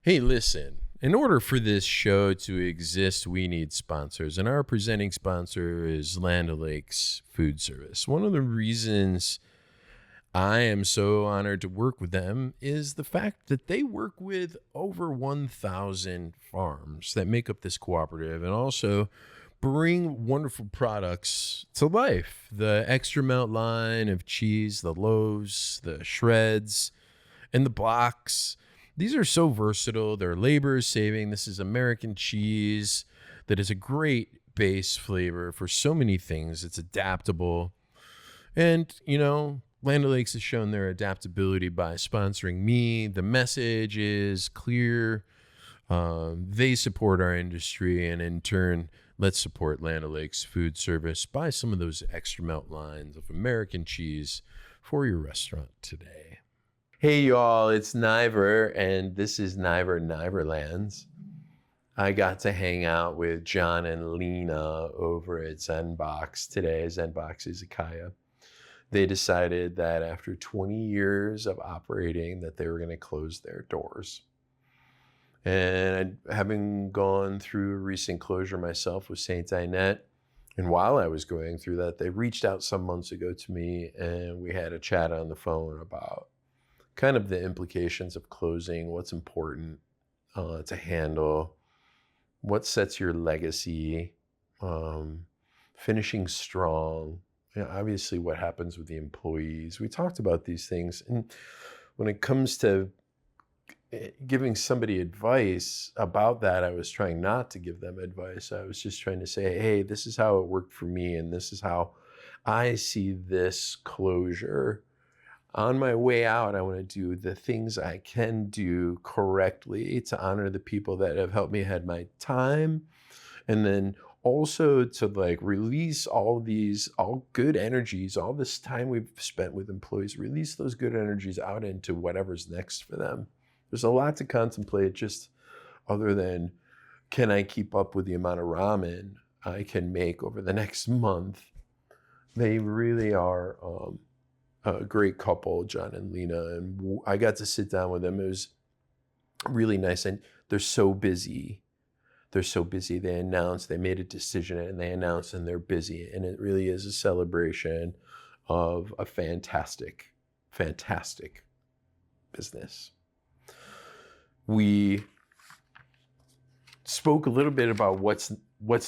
Hey, listen, in order for this show to exist, we need sponsors, and our presenting sponsor is Land O'Lakes Food Service. One of the reasons I am so honored to work with them is the fact that they work with over 1,000 farms that make up this cooperative and also bring wonderful products to life. The extra melt line of cheese, the loaves, the shreds, and the blocks. These are so versatile. They're labor saving. This is American cheese that is a great base flavor for so many things. It's adaptable. And, Land O'Lakes has shown their adaptability by sponsoring me. The message is clear. They support our industry, and in turn, let's support Land O'Lakes Food Service. Buy some of those extra melt lines of American cheese for your restaurant today. Hey, y'all, it's Niver, and this is Niverlands. I got to hang out with John and Lina over at Zen Box today, Zen Box Izakaya. They decided that after 20 years of operating that they were going to close their doors. And having gone through a recent closure myself with Saint Inette, and while I was going through that, they reached out some months ago to me, and we had a chat on the phone about kind of the implications of closing, what's important to handle, what sets your legacy, finishing strong, obviously what happens with the employees. We talked about these things. And when it comes to giving somebody advice about that, I was trying not to give them advice. I was just trying to say, hey, this is how it worked for me, and this is how I see this closure. On my way out, I want to do the things I can do correctly to honor the people that have helped me ahead my time. And then also to release all good energies, all this time we've spent with employees, release those good energies out into whatever's next for them. There's a lot to contemplate, just other than, can I keep up with the amount of ramen I can make over the next month? They really are a great couple, John and Lina, and I got to sit down with them. It was really nice, and they're so busy. They made a decision, and they announced, and they're busy, and it really is a celebration of a fantastic, fantastic business. We spoke a little bit about what's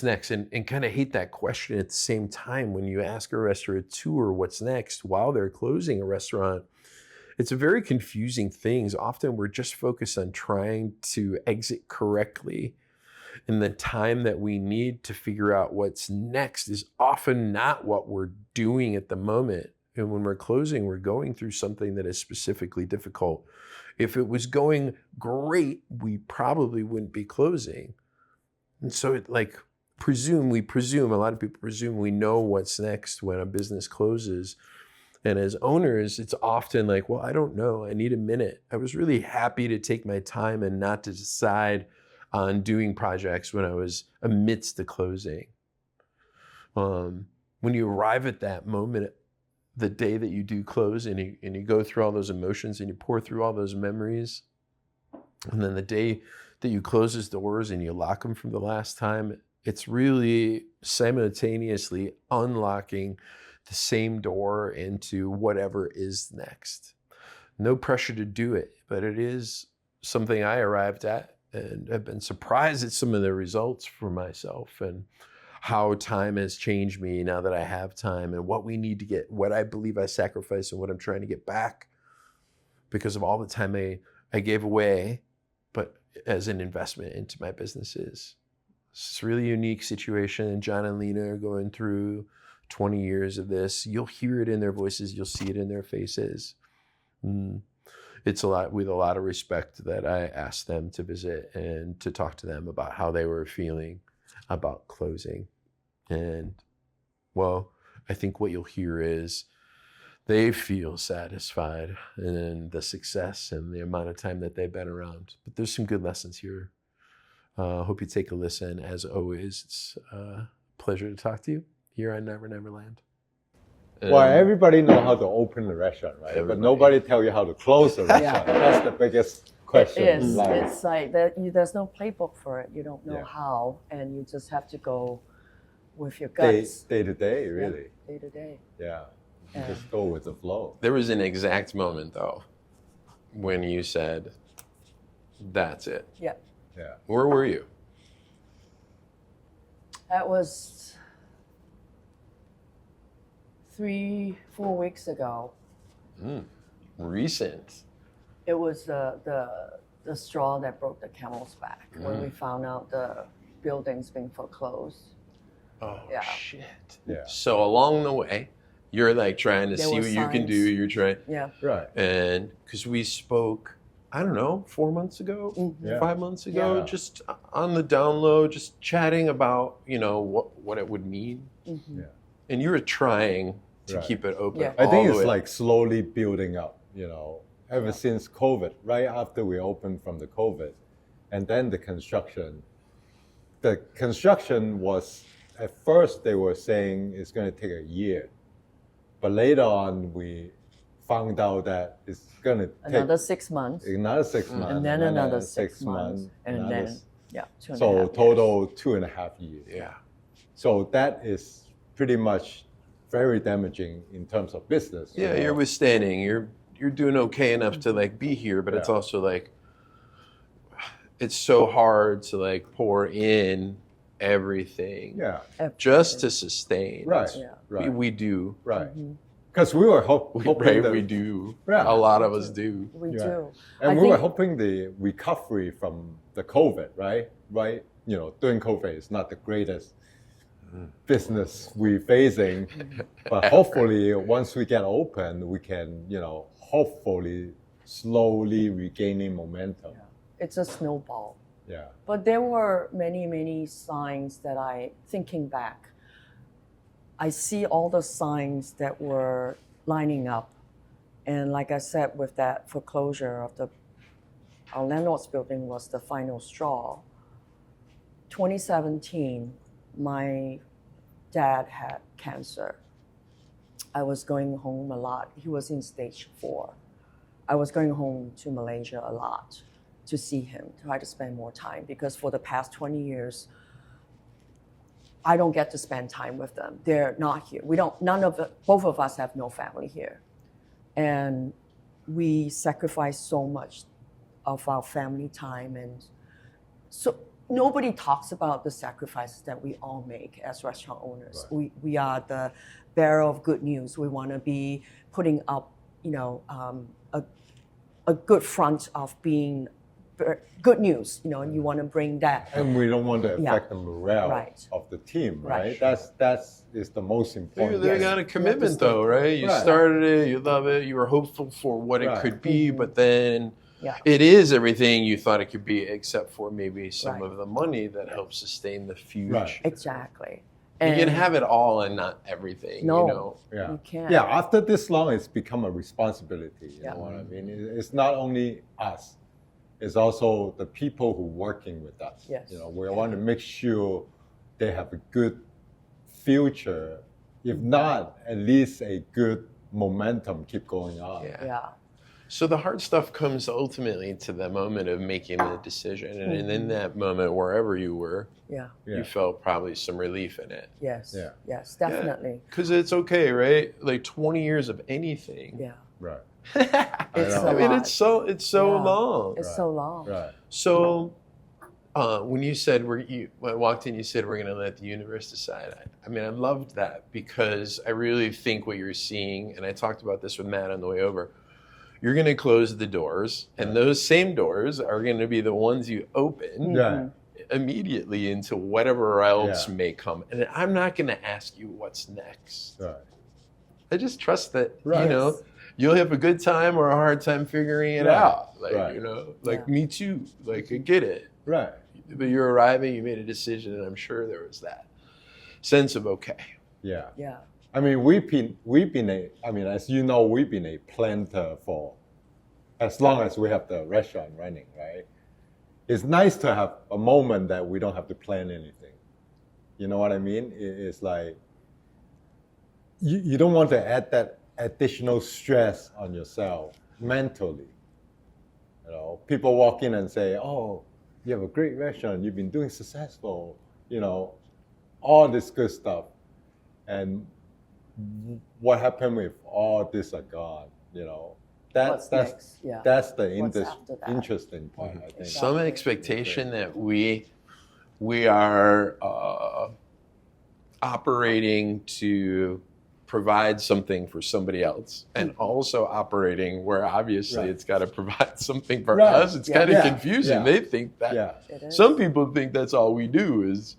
next, and kind of hate that question at the same time. When you ask a restaurateur what's next while they're closing a restaurant, it's a very confusing thing. Often we're just focused on trying to exit correctly, and the time that we need to figure out what's next is often not what we're doing at the moment. And when we're closing, we're going through something that is specifically difficult. If it was going great, we probably wouldn't be closing. And so we presume, a lot of people presume we know what's next when a business closes. And as owners, it's often like, well, I don't know, I need a minute. I was really happy to take my time and not to decide on doing projects when I was amidst the closing. When you arrive at that moment, the day that you do close, and you go through all those emotions and you pour through all those memories, and then the day that you close those doors and you lock them from the last time, it's really simultaneously unlocking the same door into whatever is next. No pressure to do it, but it is something I arrived at, and I've been surprised at some of the results for myself and how time has changed me now that I have time, and what we need to get, what I believe I sacrificed and what I'm trying to get back because of all the time I gave away, but as an investment into my businesses. It's a really unique situation, and John and Lina are going through 20 years of this. You'll hear it in their voices. You'll see it in their faces. It's with a lot of respect that I asked them to visit and to talk to them about how they were feeling about closing. And, well, I think what you'll hear is they feel satisfied in the success and the amount of time that they've been around. But there's some good lessons here. Hope you take a listen. As always, it's a pleasure to talk to you here on Neverland. Well, everybody know how to open the restaurant, right? But nobody tell you how to close the restaurant. That's the biggest question. It is. Like, It's like that. There's no playbook for it. You don't know Yeah. how, and you just have to go with your day guts, to day, really. day to day. Yeah. You Yeah. just go with the flow. There was an exact moment though when you said, "That's it." Yeah. Yeah. Where were you? That was 3-4 weeks ago. Recent. It was the straw that broke the camel's back when we found out the building's being foreclosed. Oh Yeah. shit. Yeah. So along the way, you're like trying to There see were what you can do. signs. You're trying, Yeah. Right. and because we spoke, I don't know, 4 months ago, Yeah. 5 months ago, Yeah. just on the down low, just chatting about, what it would mean. Mm-hmm. Yeah. And you were trying to Right. keep it open. Yeah. I think all the it's way. like slowly building up, ever since COVID, right after we opened from the COVID, and then the construction. The construction was, at first they were saying it's going to take a year, but later on we found out that it's going to take Another 6 months, another 6 months, and then another 6 months, and another then s- 2.5 so years. total 2.5 years. Yeah. So that is pretty much very damaging in terms of business. Yeah, you're withstanding. You're doing okay enough to like be here, but it's Yeah. also like it's so hard to like pour in everything Yeah, just to sustain. right, Yeah. right, We do. right. Mhm. Because we were hoping Right, that, we do. Yeah. A lot of us do. We Yeah. do. and I we were think- hoping the recovery from the COVID, right? During COVID is not the greatest business we're facing, but hopefully once we get open, we can, hopefully slowly regaining momentum. It's a snowball. Yeah, But there were many, many signs that thinking back, I see all the signs that were lining up. And like I said, with that foreclosure of our landlord's building was the final straw. 2017, my dad had cancer. I was going home a lot. He was in stage 4. I was going home to Malaysia a lot to see him, try to spend more time, because for the past 20 years, I don't get to spend time with them. They're not here. Both of us have no family here. And we sacrifice so much of our family time. And so nobody talks about the sacrifices that we all make as restaurant owners. Right. We are the bearer of good news. We want to be putting up, a good front of being good news, and you want to bring that. and we don't want to Yeah. affect the morale Right. of the team, Right. right? That's is the most important. They Yes. got a commitment stay- though, right? You Right. started it, you love it, you were hopeful for what it Right. could be, Mhm. but then Yeah. it is everything you thought it could be, except for maybe some Right. of the money that helps sustain the future. Right. Exactly. You can have it all and not everything, No. Yeah. You can't. Yeah, after this long, it's become a responsibility. You Yeah. know what I mean? It's not only us; it's also the people who working with us. Yes. We want to make sure they have a good future. If not, at least a good momentum keep going on. Yeah. Yeah. So the hard stuff comes ultimately to the moment of making the decision, and in that moment, wherever you were, Yeah. Yeah. you felt probably some relief in it. Yes. Yeah. Yes. Definitely. Because it's okay, right? Like 20 years of anything. Yeah. Right. It's know. a I mean, lot. it's so Yeah. long. It's Right. so long. Right. So, when you said when I walked in, you said we're going to let the universe decide. I mean, I loved that because I really think what you're seeing, and I talked about this with Matt on the way over. You're going to close the doors, and those same doors are going to be the ones you open Yeah. immediately into whatever else Yeah. may come. And I'm not going to ask you what's next. Right. I just trust that Right. you'll have a good time or a hard time figuring it Right. out. Like Right. Yeah. me too. Like I get it. Right. But you're arriving, you made a decision, and I'm sure there was that sense of okay. Yeah. Yeah. I mean, we've been as you know, we've been a planter for as long as we have the restaurant running, right? It's nice to have a moment that we don't have to plan anything. You know what I mean? It's like you don't want to add that additional stress on yourself mentally, You know, people walk in and say, "Oh, you have a great restaurant. You've been doing successful." You know, all this good stuff. And what happened with all this are gone? You know, What's next? Yeah. that's the What's after that? interesting part. I think. Some expectation that we are operating to provide something for somebody else, and also operating where obviously it's got to provide something for us. It's kind of confusing. Yeah. They think that some people think that's all we do is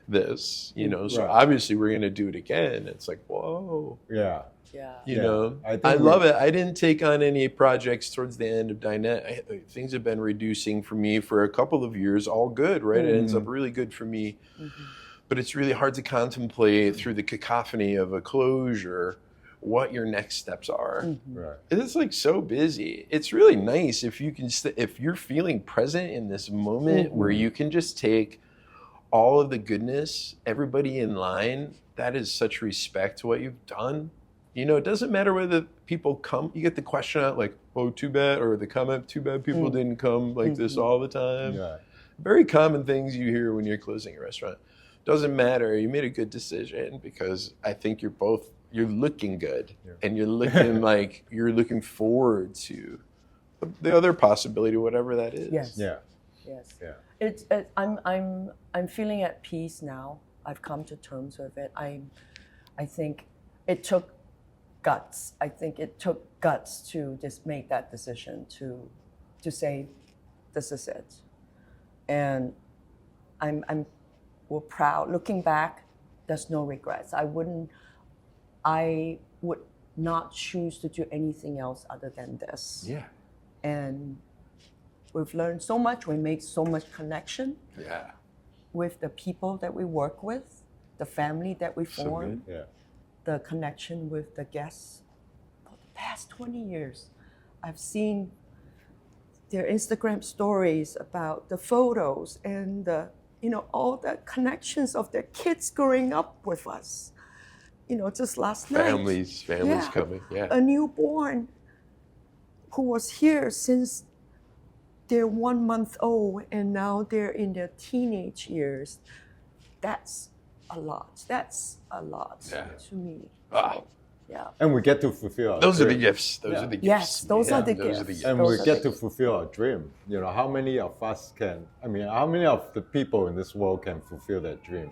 this, you know. So obviously we're going to do it again. It's like, whoa. Yeah. You know, I love it. I didn't take on any projects towards the end of Dinette. Things have been reducing for me for a couple of years. All good, right? It ends up really good for me. But it's really hard to contemplate through the cacophony of a closure what your next steps are. Right. It's like so busy. It's really nice if you can, if you're feeling present in this moment where you can just take all of the goodness, everybody in line. That is such respect to what you've done. You know, it doesn't matter whether people come. You get the question out like, "Oh, too bad," or the comment, "Too bad people didn't come like this all the time." Yeah. Very common things you hear when you're closing a restaurant. Doesn't matter. You made a good decision because I think you're looking good, and you're looking like you're looking forward to the other possibility, whatever that is. Yes. Yeah. Yes. Yeah. I'm feeling at peace now. I've come to terms with it. I think it took guts. I think it took guts to just make that decision to say, this is it. And we're proud. Looking back, there's no regrets. I would not choose to do anything else other than this. Yeah. And we've learned so much. We made so much connection. Yeah. With the people that we work with, the family that we form, the connection with the guests. For the past 20 years, I've seen their Instagram stories about the photos and all the connections of their kids growing up with us. You know, just last night. Families coming. Yeah. A newborn who was here since they're 1 month old and now they're in their teenage years. That's a lot. That's a lot to me. So, yeah. And we get to fulfill our Those dream. are the gifts. Those are the gifts. Yes, those are the gifts. And we get to fulfill our dream. You know, how many of us how many of the people in this world can fulfill that dream?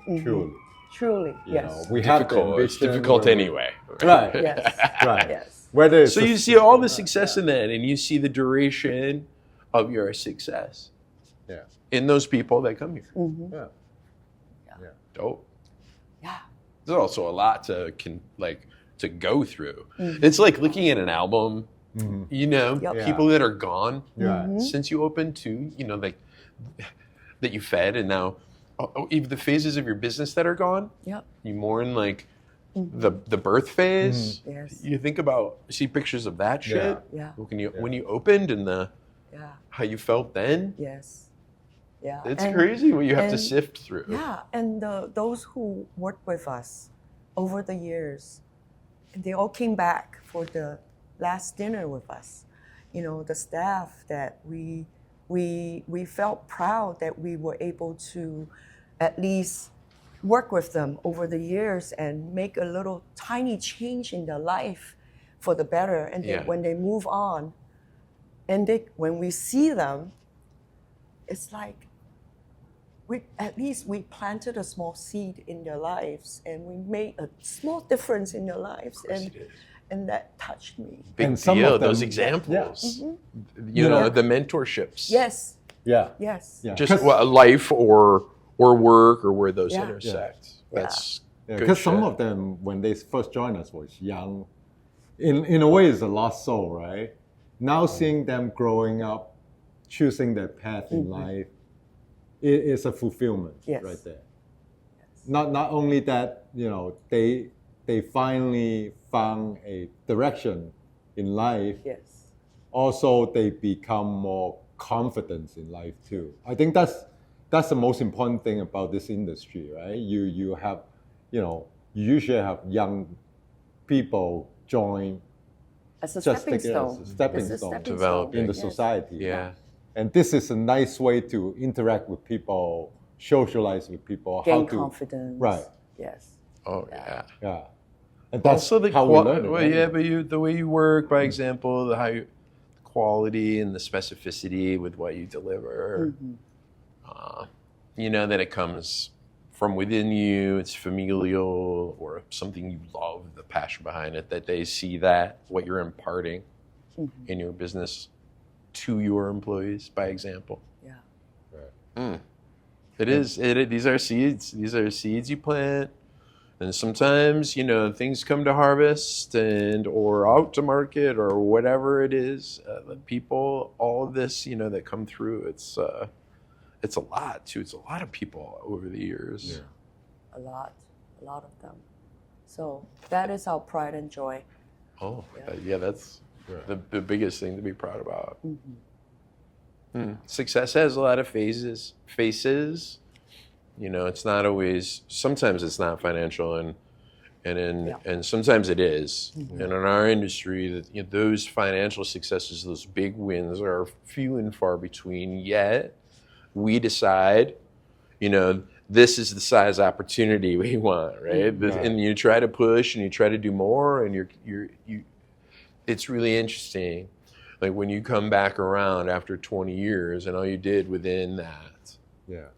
Truly. You know, we have the ambition. It's difficult anyway. Right. Yes. Right. Yes. Whether it's So you see all the success in that, and you see the duration of your success in those people that come here. Dope. Yeah. There's also a lot to go through. It's like looking at an album, you know, people that are gone since you opened to, you know, like that you fed, and now even the phases of your business that are gone. Yep. You mourn like the birth phase. Yes. You think about, see pictures of that shit. Yeah. When you opened and how you felt then. Yes. Yeah. It's crazy what you have to sift through. Yeah, and those who worked with us over the years, and they all came back for the last dinner with us. You know, the staff that we felt proud that we were able to at least work with them over the years and make a little tiny change in their life for the better. And then when they move on, and when we see them, it's like, at least we planted a small seed in their lives, and we made a small difference in their lives, and that touched me. Big and some deal. of them, Those examples, you know, the mentorships. Yes. Yeah. Yes. Yeah. Just life or work or where those intersect. That's good because some shit. of them, when they first joined us, was young. In a way, it's a lost soul, right? Now seeing them growing up, choosing their path in life, it is a fulfillment right there. Yes. Not only that, you know, they finally found a direction in life. Yes. Also, they become more confident in life too. I think that's the most important thing about this industry, right? You have, you know, you usually have young people join as a just stepping take it as stone. a stepping It's a stone stepping Developing. in the Yes. society. Yeah. And this is a nice way to interact with people, socialize with people, Gain how to confidence. right. Yes. Oh yeah. Yeah, and that's Also the how we learn it. well, right? yeah, but the way you work, by example, the quality and the specificity with what you deliver. You know that it comes from within you. It's familial or something you love, the passion behind it. That they see that what you're imparting in your business to your employees, by example. Yeah. It is. These are seeds. These are seeds you plant, and sometimes things come to harvest or out to market or whatever it is. The people, all of this, that come through. It's a lot too. It's a lot of people over the years. A lot of them. So that is our pride and joy. Oh, yeah. That's the biggest thing to be proud about. Success has a lot of faces. It's not always. Sometimes it's not financial, and sometimes it is. And in our industry, those financial successes, those big wins, are few and far between. Yet we decide, this is the size opportunity we want, right? And you try to push and you try to do more, and you. It's really interesting. Like when you come back around after 20 years and all you did within that,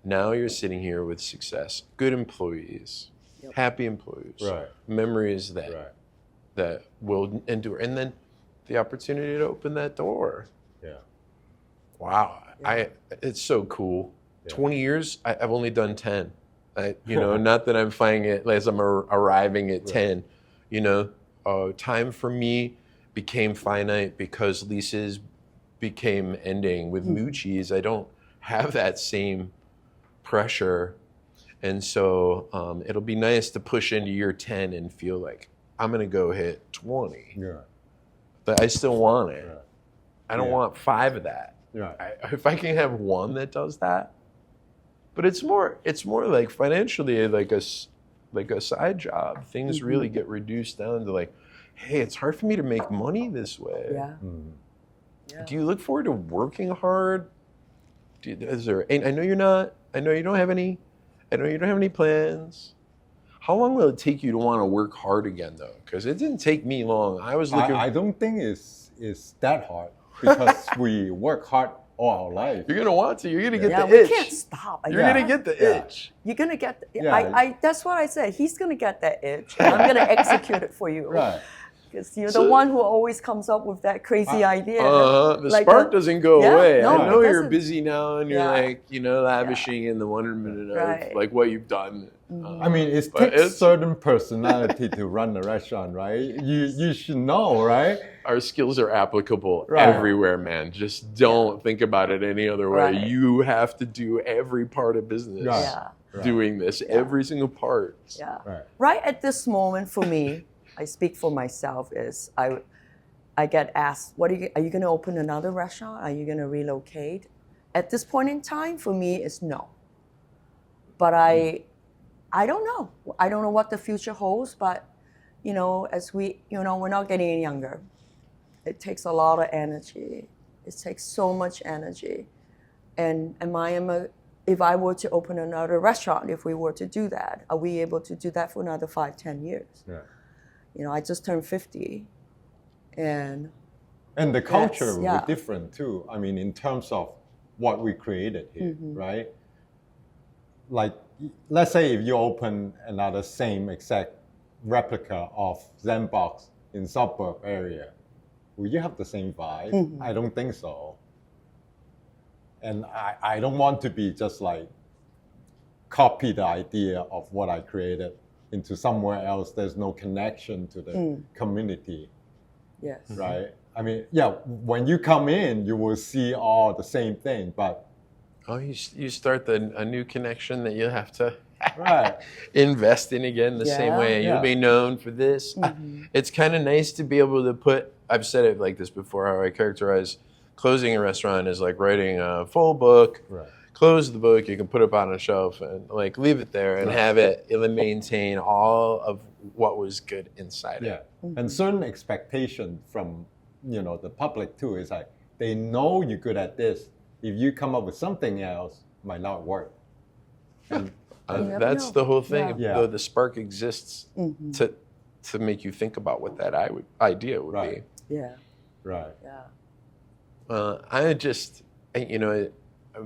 now you're sitting here with success, good employees, happy employees, memories that will endure, and then the opportunity to open that door. Wow, it's so cool. 20 years, I've only done 10. Not that I'm finding it as I'm arriving at 10. Time for me became finite because leases became ending. With Moochie's, I don't have that same pressure. And so it'll be nice to push into year 10 and feel like I'm going to go hit 20. But I still want it. I don't want 5 of that. If I can have 1 that does that. But it's more like financially like a side job. Things really get reduced down to like, hey, it's hard for me to make money this way. Do you look forward to working hard? I know you're not. I know you don't have any. I know you don't have any plans. How long will it take you to want to work hard again, though? Because it didn't take me long. I was looking. I don't think it's that hard because we work hard all our life. You're gonna want to. You're gonna get the we itch. can't stop. You're gonna get the itch. You're gonna get. That's what I said. He's gonna get that itch, and I'm gonna execute it for you. Because you're the one who always comes up with that crazy idea. The spark doesn't go away. No, I know it you're doesn't. busy now, and you're like, lavishing in the wonderment of like what you've done. I mean, it takes certain personality to run a restaurant, right? You should know, right? Our skills are applicable everywhere, man. Just don't think about it any other way. You have to do every part of business doing this, every single part. Right at this moment for me, I speak for myself, is I get asked, are you going to open another restaurant? Are you going to relocate? At this point in time, for me, it's no. But I don't know. I don't know what the future holds, but, as we're not getting any younger. It takes a lot of energy. It takes so much energy. And if I were to open another restaurant, if we were to do that, are we able to do that for another 5-10 years? I just turned 50, and the culture will be different too. I mean, in terms of what we created here, right? Like, let's say if you open another same exact replica of Zen Box in suburb area, will you have the same vibe? I don't think so. And I don't want to be just like copy the idea of what I created into somewhere else. There's no connection to the community. Right? I mean, when you come in, you will see all the same thing, but you start a new connection that you have to invest in again the same way. You'll be known for this. It's kind of nice to be able to put, I've said it like this before, how I characterize closing a restaurant as like writing a full book. Close the book, you can put it on a shelf and like leave it there and have it maintain all of what was good inside it. And certain expectation from the public too. It's like they know you're good at this. If you come up with something else, it might not work. And, That's the whole thing. Yeah. The spark exists to make you think about what that idea would Right. be. Yeah. right. Yeah.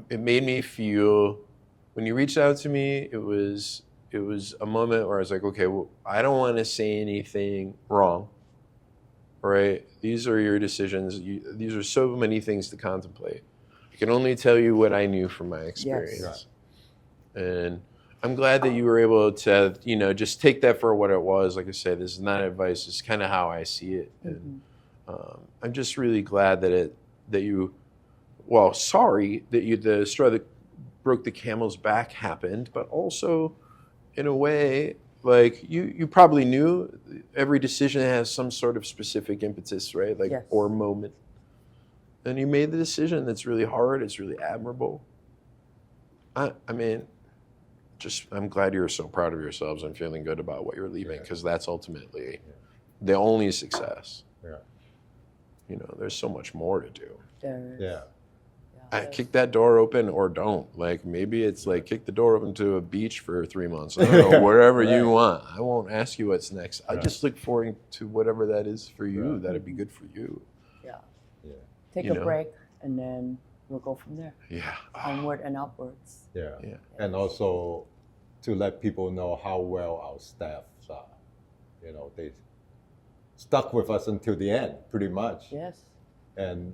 It made me feel, when you reached out to me, it was a moment where I was like, okay, well, I don't want to say anything wrong, right? These are your decisions. These are so many things to contemplate. I can only tell you what I knew from my experience. Right. And I'm glad that you were able to, just take that for what it was. Like I said, this is not advice. It's kind of how I see it. And I'm just really glad sorry that the straw that broke the camel's back happened, but also in a way, like you probably knew every decision has some sort of specific impetus, right? Like, Yes. or moment. And you made the decision that's really hard. It's really admirable. I'm glad you're so proud of yourselves and feeling good about what you're leaving, because that's ultimately the only success. Yeah. There's so much more to do. There is. Yeah. Kick that door open or don't. Like, maybe it's like kick the door open to a beach for 3 months. I don't know, wherever you want. I won't ask you what's next. I just look forward to whatever that is for you. Right. That'd be good for you. Yeah. Yeah. Take a break, and then we'll go from there. Yeah. Onward and upwards. Yeah. Yeah. And also to let people know how well our staffs are. They stuck with us until the end, pretty much. Yes. And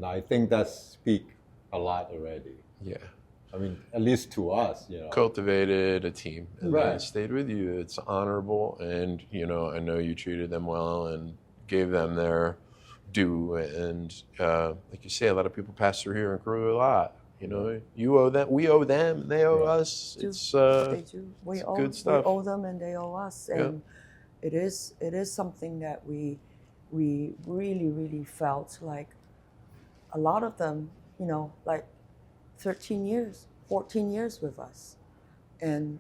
I think that speaks a lot already. Yeah. I mean, at least to us, Cultivated a team and Right. they stayed with you. It's honorable, and I know you treated them well and gave them their due. And like you say, a lot of people pass through here and grew a lot. You owe them, we owe them, they owe us. They It's They do. We owe, good stuff. We owe them, and they owe us. And it is something that we really, really felt like a lot of them, like 13 years, 14 years with us. And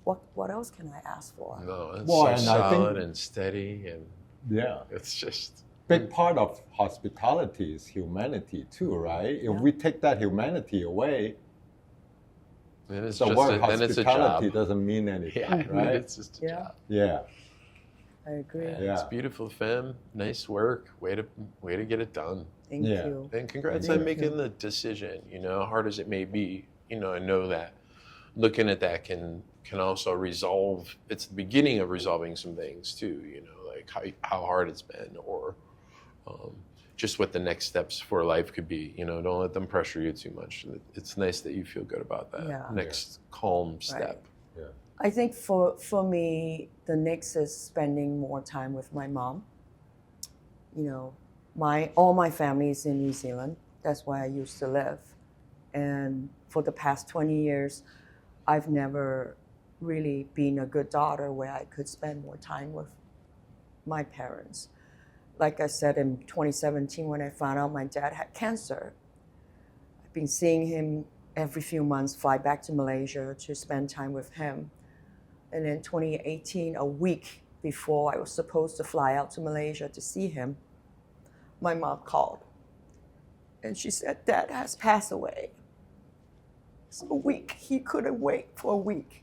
what else can I ask for? No, it's Well, so and I think- solid and steady, and Yeah. it's just Big part of hospitality is humanity too, right? If we take that humanity away, it's the just word then it's a hospitality job. doesn't mean anything, Yeah, right? it's just a job. Yeah. I agree. Yeah, Yeah. It's beautiful, femme. Nice work. Way to get it done. Thank Yeah. you. And congrats Thank on making you. the decision. Hard as it may be. I know that looking at that can also resolve. It's the beginning of resolving some things too. Like how hard it's been, or just what the next steps for life could be. Don't let them pressure you too much. It's nice that you feel good about that next calm step. Yeah. I think for me, the next is spending more time with my mom. All my family is in New Zealand. That's where I used to live. And for the past 20 years, I've never really been a good daughter where I could spend more time with my parents. Like I said, in 2017, when I found out my dad had cancer, I've been seeing him every few months, fly back to Malaysia to spend time with him. And in 2018, a week before I was supposed to fly out to Malaysia to see him, my mom called. And she said, Dad has passed away. So he couldn't wait for a week.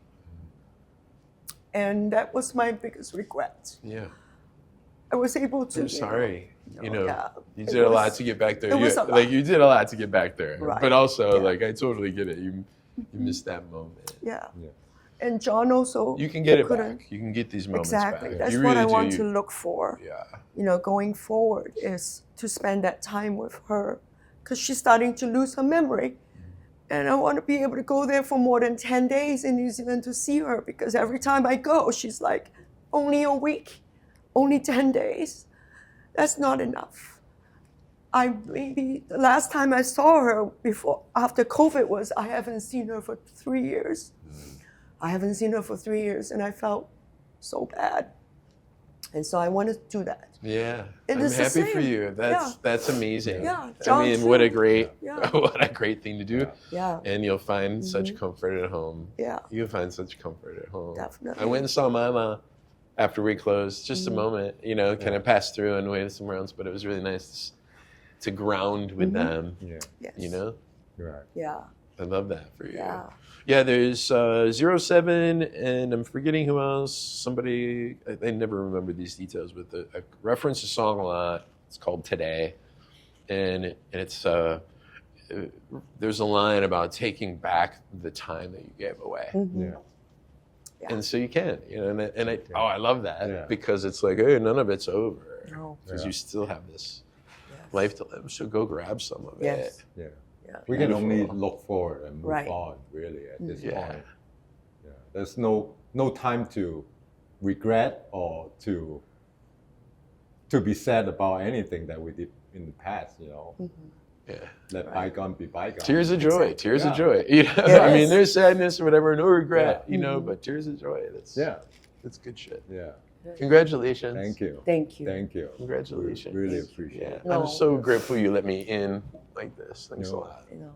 And that was my biggest regret. Yeah. I was able to. I'm sorry. You it did a lot was- to get back there. it was a lot. You did a lot to get back there. Right. But also, Yeah. I totally get it. You missed that moment. Yeah. Yeah. And John also. You can get it couldn't- back. You can get these moments Exactly. back. That's You what really I want do. to look for. Yeah. Going forward is to spend that time with her, because she's starting to lose her memory. And I want to be able to go there for more than 10 days in New Zealand to see her, because every time I go, she's like, only a week, only 10 days. That's not enough. Maybe the last time I saw her after COVID was, I haven't seen her for 3 years. I haven't seen her for 3 years, and I felt so bad. And so I want to do that. Yeah. It I'm is the happy for same. you. That's amazing. Yeah, I John mean, what a too. great Yeah. what a great thing to do. Yeah, And you'll find such comfort at home. yeah, You'll find such comfort at home. Definitely. I went and saw Mama after we closed, just a moment, you know, kind of passed through and waited somewhere else. But it was really nice to ground with them, Yeah. Yes. you know? Right. Yeah. I love that for you. Yeah. Yeah, there's 07, and I'm forgetting who else. Somebody, I never remember these details, but I reference a song a lot. It's called Today. And it's, there's a line about taking back the time that you gave away. Mhm. Yeah. Yeah. And so you can, you know, I love that Yeah. because it's like, hey, none of it's over. No. Because Yeah. you still have this Yes. life to live. So go grab some of Yes. it. Yeah. Yeah. We can only Beautiful. look forward and move Right. on, really, at this Yeah. point. Yeah. There's no time to regret or to be sad about anything that we did in the past, you know. Mhm. Yeah. Let Right. bygone be bygone. Tears of joy, Exactly. tears of Yeah. joy. You know, It I mean, is. there's sadness or whatever, no regret, Yeah. you know, Mhm. but tears of joy. Yeah. That's good shit. Yeah. Congratulations. Thank you. Thank you. Thank you. Congratulations. We really appreciate Yeah. it. I'm No. so grateful you let me in like this. Thanks a No. lot. You know.